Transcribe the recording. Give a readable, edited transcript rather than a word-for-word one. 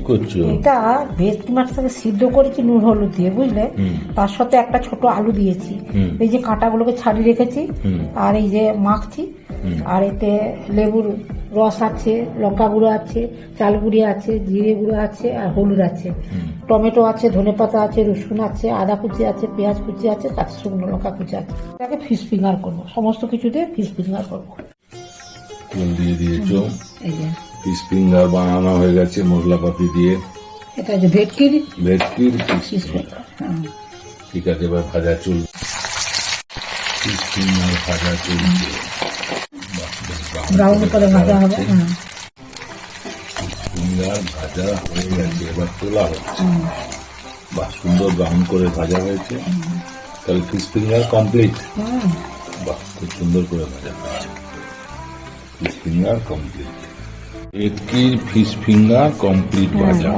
করছো? এটা ভেটকি মাছটাকে সিদ্ধ করেছি নুন হলুদ দিয়ে, বুঝলে? তার সাথে একটা ছোট আলু দিয়েছি, এই যে কাঁটাগুলোকে ছাড়িয়ে রেখেছি, আর এই যে মাখছি, আর এতে লেবুর রস আছে, লঙ্কা গুঁড়ো আছে, চাল গুঁড়ি আছে, জিরে গুঁড়ো আছে, আর হলুদ আছে, টমেটো আছে, ধনেপাতা আছে, রসুন আছে, আদা কুচি আছে, পেঁয়াজ কুচি আছে, কাঁচা শুকনো লঙ্কা কুচি আছে। এটাকে ফিশ ফিঙ্গার করবো, সমস্ত কিছু দিয়ে ফিশ ফিঙ্গার করবো। তেল দিয়ে দিয়েছো, এই যে ফিশ ফিঙ্গার বানানো হয়ে গেছে মশলাপাতি দিয়ে। এটা যে ভেটকির ফিশ ফিঙ্গার। ঠিক আছে, এবার ভাজা চলবে, ফিশ ফিঙ্গার ভাজা চলছে, ব্রাউন করে ভাজা হবে। ফিঙ্গার ভাজা হয়ে গেছে, এবার তোলা হচ্ছে। বাহ, সুন্দর ব্রাউন করে ভাজা হয়েছে, তাহলে ফিশ ফিঙ্গার কমপ্লিট। বাহ, খুব সুন্দর করে ভাজা হয়েছে, ফিশ ফিঙ্গার কমপ্লিট। ভেটকির ফিশ ফিঙ্গার কমপ্লিট ভাজা।